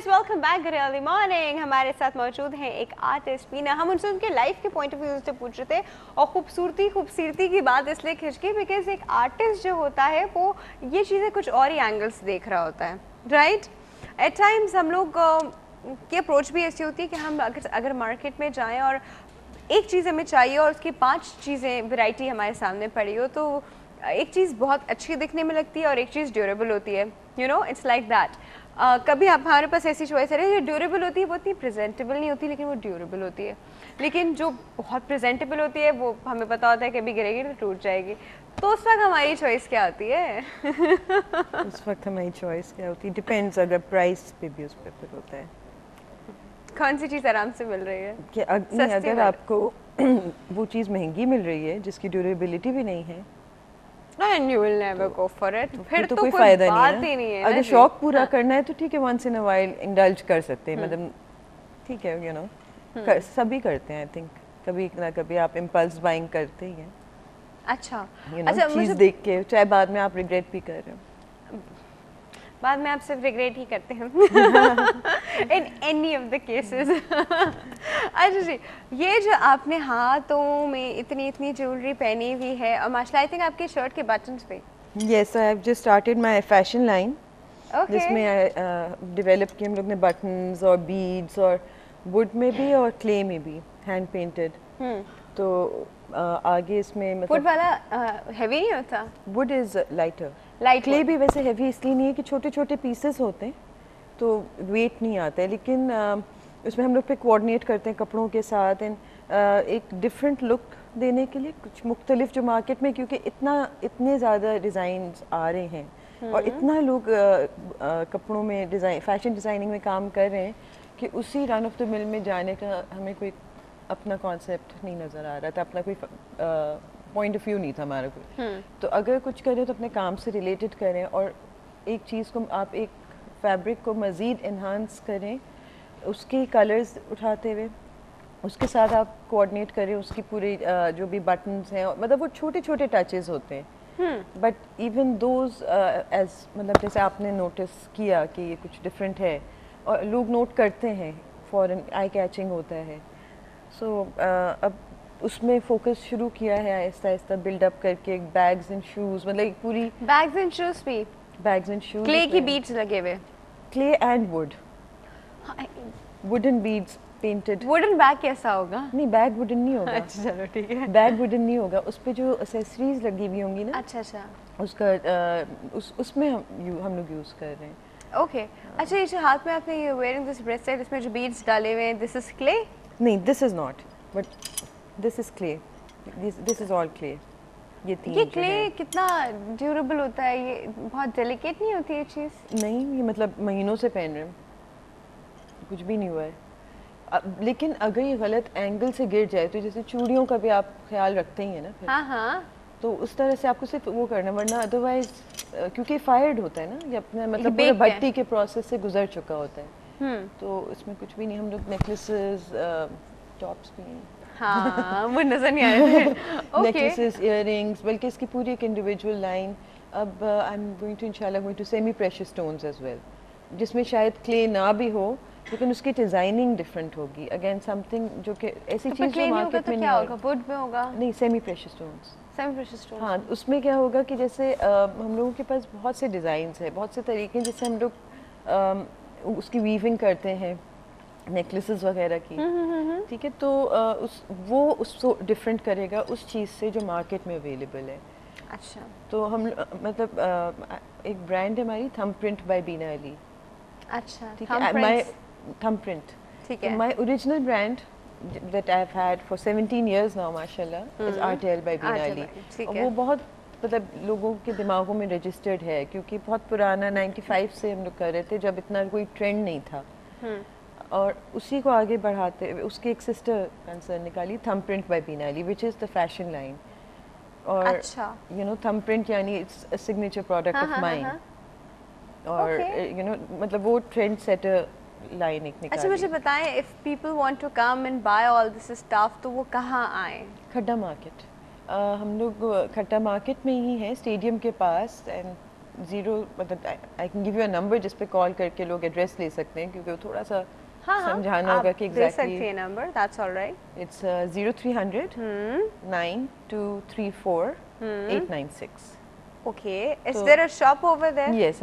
Viewers, welcome back good early morning. हमारे साथ मौजूद हैं एक आर्टिस्ट बीना। हम उनसे उनके लाइफ के पॉइंट ऑफ व्यू से पूछ रहे थे और खूबसूरती की बात इसलिए खिंच गई बिकॉज एक आर्टिस्ट जो होता है वो ये चीज़ें कुछ और ही एंगल्स देख रहा होता है, राइट। एट टाइम्स हम लोग की अप्रोच भी ऐसी होती है कि हम अगर मार्केट में जाएँ और एक चीज़ हमें चाहिए और उसकी 5 चीज़ें वैरायटी हमारे सामने पड़ी हो तो एक चीज़ बहुत अच्छी दिखने में लगती है और एक चीज़ ड्यूरेबल होती है, you know, it's like that. कभी हमारे पास ऐसी चॉइस है जो ड्यूरेबल होती है वो इतनी प्रेजेंटेबल नहीं होती लेकिन वो ड्यूरेबल होती है, लेकिन जो बहुत प्रेजेंटेबल होती है वो हमें पता होता है कि अभी गिरेगी तो टूट जाएगी। तो उस वक्त हमारी चॉइस क्या होती है? उस वक्त हमारी चॉइस क्या होती है डिपेंड्स, अगर प्राइस पे भी उस पर फिर होता है कौन सी चीज़ आराम से मिल रही है कि अगर आपको वो चीज़ महंगी मिल रही है जिसकी ड्यूरेबिलिटी भी नहीं है and you will never go for it, फिर तो कोई फायदा नहीं है। अगर शौक पूरा करना है तो ठीक है, once in a while indulge कर सकते हैं, मतलब ठीक है, यू नो सभी करते हैं। आई थिंक कभी ना कभी आप इम्पल्स बाइंग करते ही हैं। अच्छा, अच्छा, चीज़ देख के चाहे बाद में आप रिग्रेट भी कर रहे हो, बाद में आप सिर्फ रिग्रेट ही करते हैं in any of the cases. अच्छा जी, ये जो आपने हाथों में इतनी ज्वेलरी पहनी हुई है और माशाल्लाह आई थिंक आपके शर्ट के बटन्स पे। Yes, I have just started my fashion line जिसमें डेवलप किए हम लोग ने बटन्स और बीड्स और वुड में भी और क्ले में भी हैंड पेंटेड। तो आगे इसमें मतलब वुड वाला हेवी नहीं होता? Would is lighter, light. Clay भी वैसे हेवी इसलिए नहीं है कि छोटे छोटे पीसेस होते हैं तो वेट नहीं आता है, लेकिन उसमें हम लोग पे कोऑर्डिनेट करते हैं कपड़ों के साथ एंड एक डिफरेंट लुक देने के लिए कुछ मुख्तलिफ जो मार्केट में, क्योंकि इतने ज़्यादा डिज़ाइंस आ रहे हैं और इतना लोग कपड़ों में डिज़ाइन फैशन डिज़ाइनिंग में काम कर रहे हैं कि उसी रन ऑफ द मिल में जाने का हमें कोई अपना कॉन्सेप्ट नहीं नज़र आ रहा था, अपना कोई पॉइंट ऑफ व्यू नहीं था हमारा कोई। तो अगर कुछ करें तो अपने काम से रिलेटेड करें और एक चीज़ को आप एक फैब्रिक को मज़ीद इन्हांस करें उसके कलर्स उठाते हुए, उसके साथ आप कोऑर्डिनेट करें उसकी पूरी जो भी बटन्स हैं, मतलब वो छोटे छोटे टचेस होते हैं बट इवन दोज एज मतलब जैसे आपने नोटिस किया कि ये कुछ डिफरेंट है और लोग नोट करते हैं, फॉरन आई कैचिंग होता है। सो अब उसमें फोकस शुरू किया है आहिस्ता आहिस्ता बिल्डअप करके, बैग्स एंड शूज़, मतलब एक पूरी बैग्स एंड शूज़ भी, बैग्स एंड शूज़, क्ले की बीड्स लगे हुए, clay and would, wooden beads painted. Wooden bag कैसा होगा? नहीं, बैग वुडन नहीं होगा। अच्छा चलो ठीक है, बैग वुडन नहीं होगा, उस पे जो एक्सेसरीज लगी हुई होंगी ना, अच्छा उसका उसमें हम लोग यूज़ कर रहे हैं। ओके अच्छा, ये जो हाथ में आपने ये वेयरिंग दिस ब्रेसलेट, इसमें जो बीड्स डाले हुए हैं, दिस इज क्ले? नहीं, this is not, but this is clay, this is all clay. ये क्ले कितना ड्यूरेबल होता है, ये बहुत डेलिकेट नहीं होती ये चीज़? नहीं, ये मतलब महीनों से पहन रहे हैं, कुछ भी नहीं हुआ है। लेकिन अगर ये गलत एंगल से गिर जाए तो जैसे चूड़ियों का भी आप ख्याल रखते ही हैं ना फिर, हाँ, तो उस तरह से आपको सिर्फ वो करना, वरना अदरवाइज क्योंकि फायर्ड होता है ना, ये अपने मतलब पूरे भट्टी के प्रोसेस से गुजर चुका होता है, तो इसमें कुछ भी नहीं। हम लोग नेकलेसेस, टॉप्स भी हाँ वो नजर नहीं आ रहे थे। नेकलेसेस, इयररिंग्स, बल्कि इसकी पूरी एक इंडिविजुअल लाइन। अब आई एम गोइंग टू इंशाल्लाह going to semi precious stones as well, जिसमें शायद क्ले ना भी हो लेकिन उसकी डिजाइनिंग डिफरेंट होगी, अगेन समथिंग जो कि ऐसी चीज़ जो मार्केट में नहीं होगा, वुड में होगा? नहीं, semi precious stones. Semi precious stones, हाँ, उसमें क्या होगा कि जैसे हम लोगों के पास बहुत से डिज़ाइंस हैं, बहुत से तरीके हैं जिससे हम लोग उसकी वीविंग करते हैं नेकलेसेस वगैरह की, ठीक है। तो वो उसको डिफरेंट करेगा उस चीज़ से जो मार्केट में अवेलेबल है। अच्छा, तो हम मतलब एक ब्रांड है हमारी, थंबप्रिंट बाय बीना अली। अच्छा, ठीक है, माय थंबप्रिंट, ठीक है। My original brand that I've had for 17 years now, माशाल्लाह, is RTL by बीना अली। वो बहुत मतलब लोगों के दिमागों में रजिस्टर्ड है क्योंकि बहुत पुराना 95 से हम लोग कर रहे थे जब इतना कोई ट्रेंड नहीं था, और उसी को आगे बढ़ाते हुए उसकी एक सिस्टर कंसर्न निकाली, thumbprint by Beena Ali, which is the fashion line. और अच्छा, यू नो थंबप्रिंट यानी it's a signature product of mine, और यू नो मतलब वो ट्रेंड सेटर लाइन एक निकाली। अच्छा मुझे बताएं, if people want to come and buy all this stuff तो वो कहाँ आए? खड्डा मार्केट, हम लोग खट्टा मार्केट में ही हैं, स्टेडियम के पास, एंड जीरो मतलब I can give you a number जिस पे कॉल करके लोग एड्रेस ले सकते हैं, क्योंकि वो थोड़ा सा समझाना होगा कि दे सकती है number, that's alright. It's 0300 9234 896। Okay, is there a shop over there? Yes,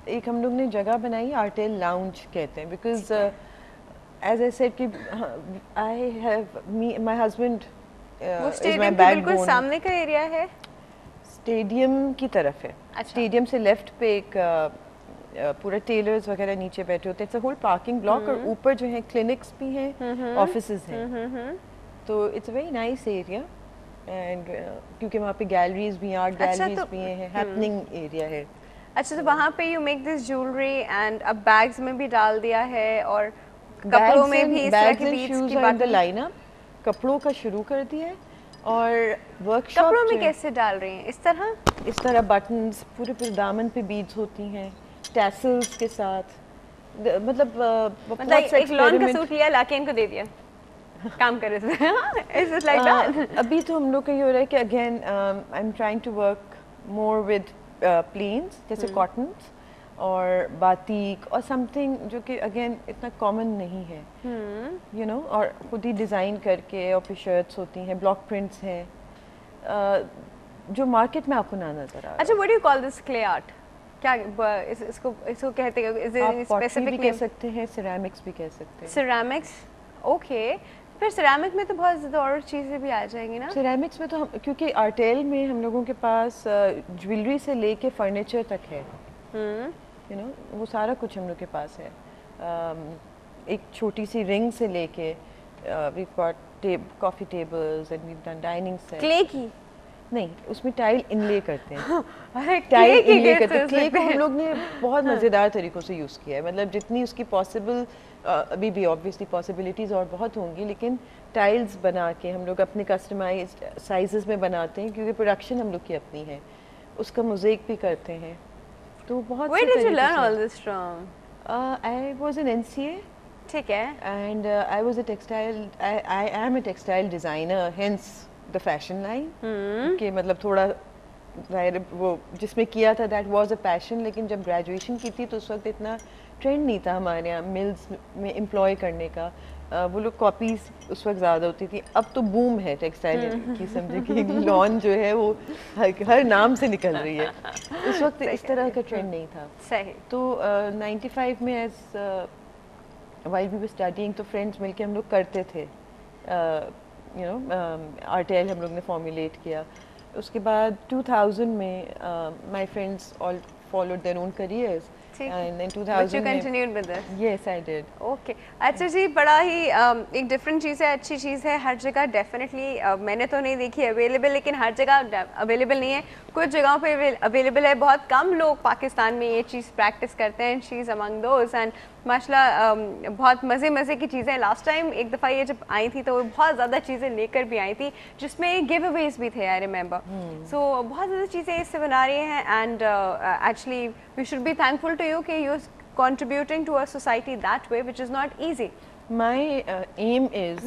एक हम लोग ने जगह बनाई, आर्टेल लाउंज कहते हैं, बिकॉज एज आई सेड कि I have me my husband वो इज स्टेडियम माय के बिल्कुल बैकबोन। सामने का एरिया है? स्टेडियम की तरफ है। अच्छा। स्टेडियम से लेफ्ट पे एक पूरा टेलर्स वगैरह नीचे बैठे होते हैं, it's a whole parking block, और ऊपर जो है क्लिनिक्स भी हैं, ऑफिसेज हैं, तो it's a very nice area. And क्योंकि वहाँ पे गैलरीज भी हैं, आर्ट गैलरीज भी हैं, हैपनिंग एरिया है। अच्छा, तो वहाँ पे you make this jewellery and अब बैग्स में भी डाल दिया है, और कपड़ों में भी इस तरह के बीड्स की बात। लाइनअप कपड़ों का शुरू कर दिया है, और वर्कशॉप कपड़ों में कैसे डाल रही हैं? इस तरह बटन्स पूरे पूरे दामन पे बीड्स होती हैं, टैसल्स के साथ, मतलब एक लॉन का सूट लिया, लाके इनको दे दिया, काम करे इज इट लाइक दैट? अभी तो हम लोग का ये हो रहा है कि again I am trying to work more with plains, जैसे कॉटन्स और बातीक और समथिंग जो कि अगेन इतना कॉमन नहीं है, यू नो, और खुद ही डिज़ाइन करके, और फिर शर्ट्स होती हैं, ब्लॉक प्रिंट्स हैं, जो मार्केट में आपको ना नजर आ रहा है। अच्छा, what do you call this clay art? क्या इसको कहते हैं? इज इट स्पेसिफिक भी कह सकते हैं, सिरेमिक्स भी कह सकते हैं। Ceramics, okay. फिर सिरेमिक में तो बहुत ज़्यादा और चीज़ें भी आ जाएंगी ना? सिरेमिक्स में तो हम, क्योंकि आर्टेल में हम लोगों के पास ज्वेलरी से लेके फर्नीचर तक है, यू नो, वो सारा कुछ हम लोग के पास है। एक छोटी सी रिंग से लेके we got coffee tables and we done dining set. Clay की नहीं, उसमें टाइल इनले करते हैं। अरे टाइल क्ले इनले करते हैं। क्ले को हम लोग ने बहुत मज़ेदार तरीक़ों से यूज़ किया है, मतलब जितनी उसकी पॉसिबल, अभी भी ऑब्वियसली पॉसिबिलिटीज़ और बहुत होंगी, लेकिन टाइल्स बना के हम लोग अपने कस्टमाइज्ड साइजेस में बनाते हैं, क्योंकि प्रोडक्शन हम लोग की अपनी है, उसका मोज़ेक भी करते हैं, तो बहुत। Where did you learn all this from? I was in NCA. ठीक है। And I was a textile. I am a textile designer, hence the fashion line. कि मतलब थोड़ा वो जिसमें किया था that was a passion, लेकिन जब ग्रेजुएशन की थी तो उस वक्त इतना ट्रेंड नहीं था हमारे यहाँ मिल्स में एम्प्लॉय करने का, वो लोग कॉपीज उस वक्त ज़्यादा होती थी। अब तो बूम है टेक्सटाइल की, समझे कि लॉन जो है वो हर नाम से निकल रही है, उस वक्त इस तरह का ट्रेंड नहीं था। सही। तो 95 में as while we were studying, तो फ्रेंड्स मिलके हम लोग करते थे, यू नो, आर्टेल हम लोग ने फॉर्मुलेट किया। उसके बाद 2000 में my friends all followed their own careers, and in 2000 But you continued with this? Yes, I did. Okay. अच्छा जी, बड़ा ही एक डिफरेंट चीज़ है, अच्छी चीज़ है, हर जगह डेफिनेटली मैंने तो नहीं देखी अवेलेबल, लेकिन हर जगह अवेलेबल नहीं है, कुछ जगहों पे अवेलेबल है। बहुत कम लोग पाकिस्तान में ये चीज़ प्रैक्टिस करते हैं, she is among those, and माशाल्लाह बहुत मज़े की चीज़ें। लास्ट टाइम एक दफ़ा ये जब आई थी तो बहुत ज़्यादा चीज़ें लेकर भी आई थी, जिसमें गिव अवेज भी थे, आई रिमेंबर। सो बहुत ज़्यादा चीज़ें इससे बना रही हैं, and actually we should be thankful to you कि you're contributing to a society that way, which is not easy. My aim is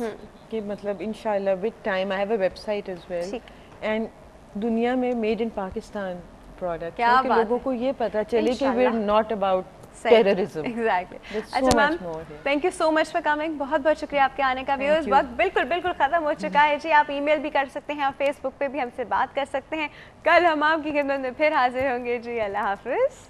कि मतलब इंशाल्लाह with time I have a website as well, and दुनिया में made in Pakistan product, ताकि लोगों को ये पता चले कि we're not about terrorism. Exactly. अच्छा ma'am, thank you so much for coming. बहुत बहुत शुक्रिया आपके आने का। व्यूअर्स, वक्त बिल्कुल खत्म हो चुका है जी। आप ईमेल भी कर सकते हैं, आप फेसबुक पे भी हमसे बात कर सकते हैं। कल हम आपकी खिदमत में फिर हाजिर होंगे जी। अल्लाह हाफिज़।